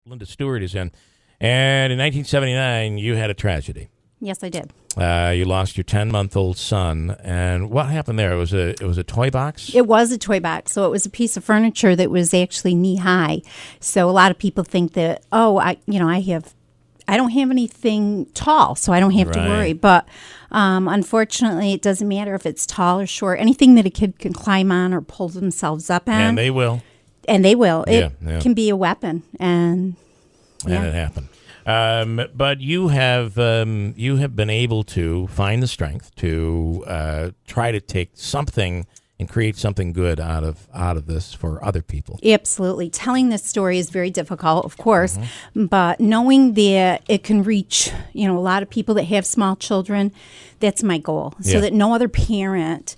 Linda Stewart is in. And in 1979, you had a tragedy. Yes, I did. You lost your 10-month-old son. And what happened there? It was a toy box? It was a toy box. So it was a piece of furniture that was actually knee-high. So a lot of people think that, I don't have anything tall, so I don't have to worry. But unfortunately, it doesn't matter if it's tall or short. Anything that a kid can climb on or pull themselves up on. And they will. It can be a weapon. And it happened. But you have been able to find the strength to try to take something and create something good out of this for other people. Absolutely. Telling this story is very difficult, of course, but knowing that it can reach, a lot of people that have small children, that's my goal. So that no other parent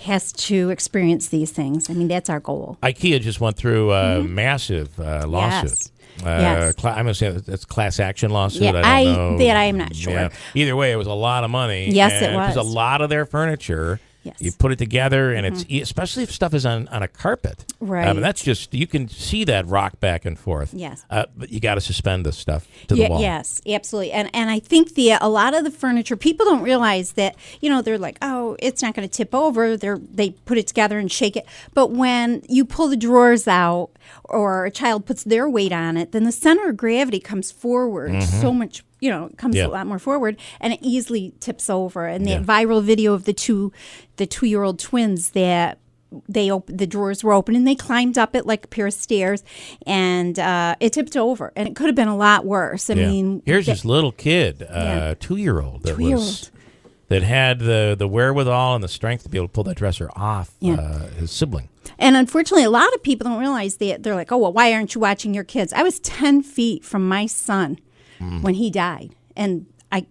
has to experience these things. I mean, that's our goal. IKEA just went through a massive lawsuit. Yes. I'm going to say that's a class action lawsuit. Yeah, I don't know. That I am not sure. Yeah. Either way, it was a lot of money. Yes, it was. Because a lot of their furniture, you put it together, and it's especially if stuff is on a carpet. Right. That's just, you can see that rock back and forth. Yes. But you got to suspend this stuff to the wall. Yes, absolutely. And I think a lot of the furniture, people don't realize that, they're like, oh, it's not going to tip over. They put it together and shake it. But when you pull the drawers out or a child puts their weight on it, then the center of gravity comes forward so much. It comes a lot more forward, and it easily tips over. And that viral video of the 2-year-old twins that the drawers were open and they climbed up it like a pair of stairs, and it tipped over. And it could have been a lot worse. I mean, here's this little kid, 2-year-old that had the wherewithal and the strength to be able to pull that dresser off his sibling. And unfortunately, a lot of people don't realize that. They're like, oh, well, why aren't you watching your kids? I was 10 feet from my son when he died, and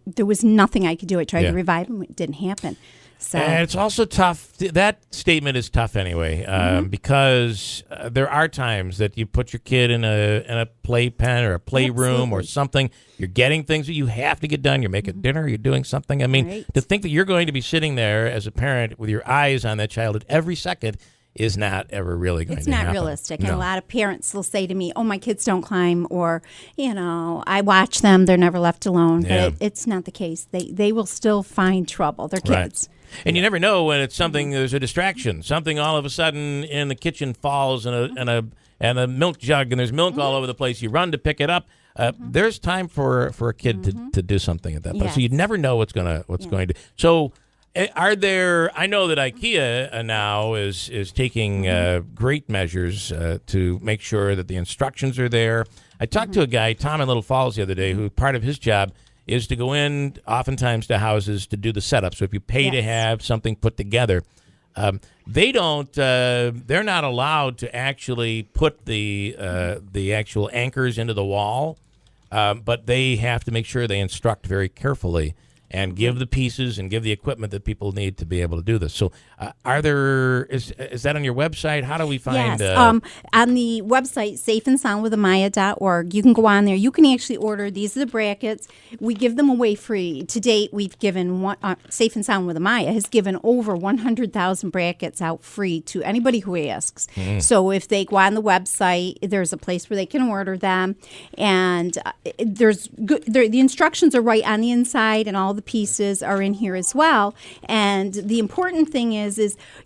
there was nothing I could do. I tried to revive him. It didn't happen. So. And it's also tough. That statement is tough anyway, because there are times that you put your kid in a playpen or a playroom or something. You're getting things that you have to get done. You're making dinner. You're doing something. I mean, to think that you're going to be sitting there as a parent with your eyes on that child at every second is not ever really going to happen. It's not realistic. No. And a lot of parents will say to me, oh, my kids don't climb, or, I watch them. They're never left alone. But it's not the case. They will still find trouble. They're kids. Right. And you never know when it's something, there's a distraction. Something all of a sudden in the kitchen falls and a milk jug, and there's milk all over the place. You run to pick it up. There's time for a kid to do something at that point. So you never know what's going to. So are there? I know that IKEA now is taking great measures to make sure that the instructions are there. I talked to a guy, Tom in Little Falls, the other day, who part of his job is to go in oftentimes to houses to do the setup. So if you pay to have something put together, they're not allowed to actually put the actual anchors into the wall, but they have to make sure they instruct very carefully and give the pieces and give the equipment that people need to be able to do this. So is that on your website? How do we find... Yes, on the website, safeandsoundwithamaya.org, you can go on there. You can actually order. These are the brackets. We give them away free. To date, we've given, Safe and Sound with Amaya has given over 100,000 brackets out free to anybody who asks. So if they go on the website, there's a place where they can order them. And the instructions are right on the inside, and all the pieces are in here as well. And the important thing is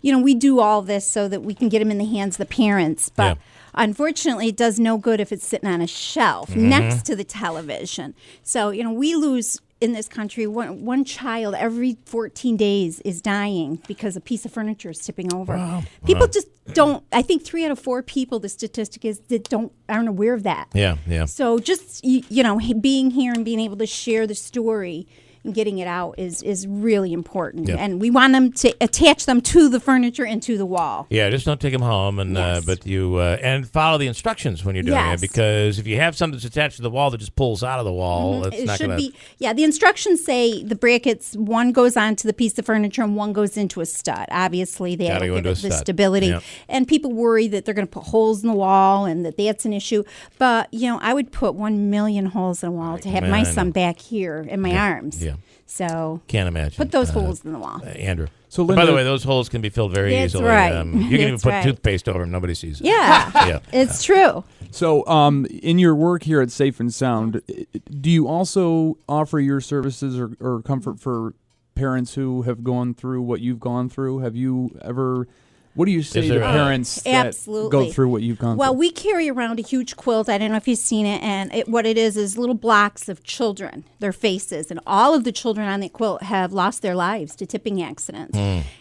we do all this so that we can get them in the hands of the parents, but unfortunately it does no good if it's sitting on a shelf next to the television. So we lose in this country one child every 14 days is dying because a piece of furniture is tipping over. Wow. People just don't. I think 3 out of 4 people, the statistic is, that aren't aware of that. Yeah. So just being here and being able to share the story and getting it out is really important. Yep. And we want them to attach them to the furniture and to the wall. Yeah, just don't take them home, and but you and follow the instructions when you're doing it, because if you have something that's attached to the wall that just pulls out of the wall, it's not going to... the instructions say the brackets, one goes onto the piece of furniture and one goes into a stud. Obviously, that'll give it the stability. Yep. And people worry that they're going to put holes in the wall and that's an issue. But, I would put 1 million holes in a wall to have my son back here in my arms. Yeah. So can't imagine. Put those holes in the wall. Andrew. So Linda, by the way, those holes can be filled very easily. Right. You can even put toothpaste over them. Nobody sees it. Yeah. It's true. So, in your work here at Safe and Sound, do you also offer your services or comfort for parents who have gone through what you've gone through? Have you ever? What do you say to parents that go through what you've gone through? Well, we carry around a huge quilt. I don't know if you've seen it. And what it is little blocks of children, their faces. And all of the children on that quilt have lost their lives to tipping accidents.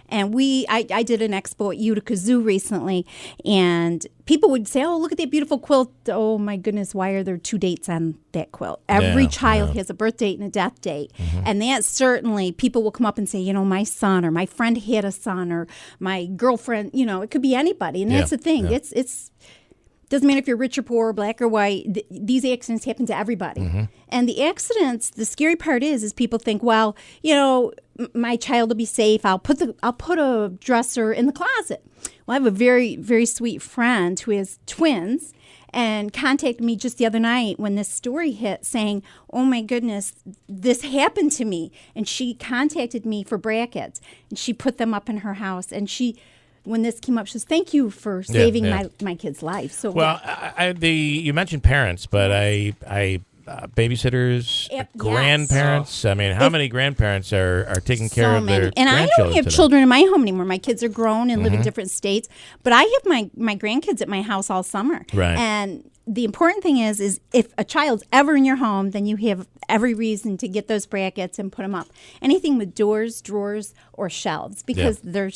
And I did an expo at Utica Zoo recently. And people would say, oh, look at that beautiful quilt. Oh, my goodness, why are there 2 dates on that quilt? Every child has a birth date and a death date. And that certainly, people will come up and say, you know, my son or my friend had a son or my girlfriend, you know, it could be anybody. And that's the thing. It's doesn't matter if you're rich or poor, black or white. These accidents happen to everybody. And the accidents, the scary part is people think, well, you know, my child will be safe. I'll put a dresser in the closet. Well, I have a very, very sweet friend who has twins and contacted me just the other night when this story hit saying, oh my goodness, this happened to me. And she contacted me for brackets and she put them up in her house. And when this came up, she says, thank you for saving my kid's life. So well, you mentioned parents, but babysitters, grandparents. I mean, how many grandparents are taking care of their and I don't have today? children in my home anymore. My kids are grown and live in different states. But I have my grandkids at my house all summer. Right. And the important thing is if a child's ever in your home, then you have every reason to get those brackets and put them up. Anything with doors, drawers, or shelves, because they're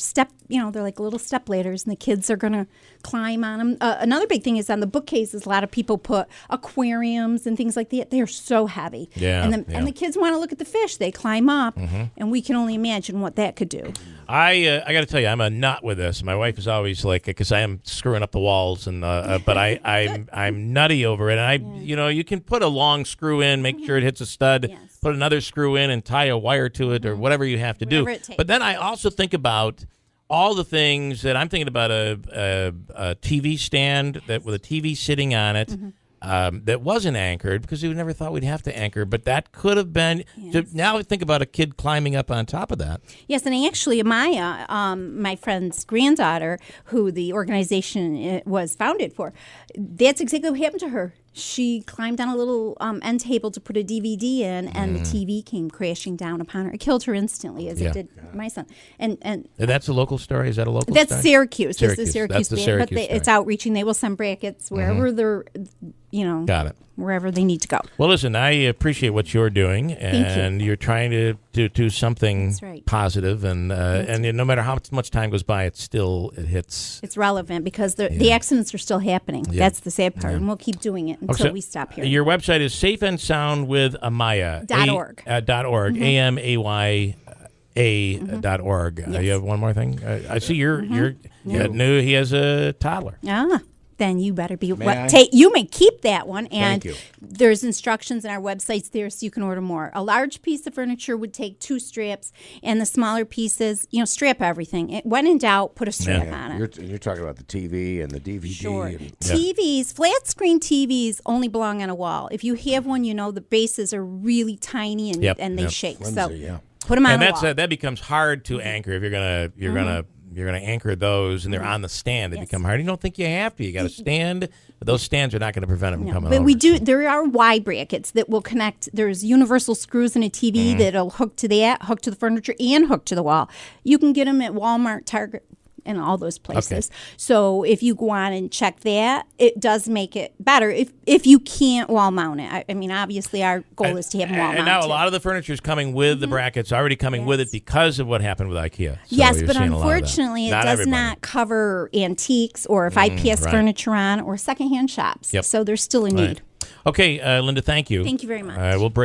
they're like little step ladders, and the kids are going to climb on them. Another big thing is on the bookcases. A lot of people put aquariums and things like that. They are so heavy. And the kids want to look at the fish. They climb up, and we can only imagine what that could do. I got to tell you, I'm a nut with this. My wife is always like, because I am screwing up the walls, and but I'm nutty over it. And you can put a long screw in, make sure it hits a stud, put another screw in, and tie a wire to it, or whatever you have to do. But then I also think about all the things that I'm thinking about a TV stand with a TV sitting on it. That wasn't anchored because we never thought we'd have to anchor, but that could have been. Now I think about a kid climbing up on top of that. Yes, and actually, Maya, my friend's granddaughter, who the organization was founded for, that's exactly what happened to her. She climbed on a little end table to put a DVD in, and the TV came crashing down upon her. It killed her instantly, as it did my son. And that's a local story? Is that a local that's story? Syracuse. Syracuse. That's the Syracuse band. Syracuse but it's outreaching. They will send brackets wherever they're, Got it. wherever they need to go. Well, listen, I appreciate what you're doing, and you're trying to do something positive, and no matter how much time goes by, it hits. It's relevant because the accidents are still happening. That's the sad part, and we'll keep doing it until we stop here. Your website is safeandsoundwithAmaya.org. AMAYA.org. You have one more thing? I see you're new. He has a toddler. Then you better be you may keep that one, and there's instructions in our websites there so you can order more. A large piece of furniture would take 2 straps, and the smaller pieces, strap everything. When in doubt, put a strap on it. You're talking about the TV and the DVD. Sure. TVs, flat screen TVs only belong on a wall. If you have one, the bases are really tiny and they shake. Flimsy, so put them on the wall. That becomes hard to anchor if you're gonna anchor those, and they're on the stand. They become hard. You don't think you have to. You got to stand. But those stands are not going to prevent them from coming. But we do. There are Y brackets that will connect. There's universal screws in a TV that'll hook to hook to the furniture, and hook to the wall. You can get them at Walmart, Target, and all those places. So if you go on and check that, it does make it better if you can't wall mount it. I mean, obviously our goal is to have them wall mounted. And now a lot of the furniture is coming with the brackets, already coming with it because of what happened with IKEA. So yes, but unfortunately it does not cover antiques, or if I pass furniture on, or secondhand shops. So there's still a need. Okay, Linda, thank you. Thank you very much. We'll break.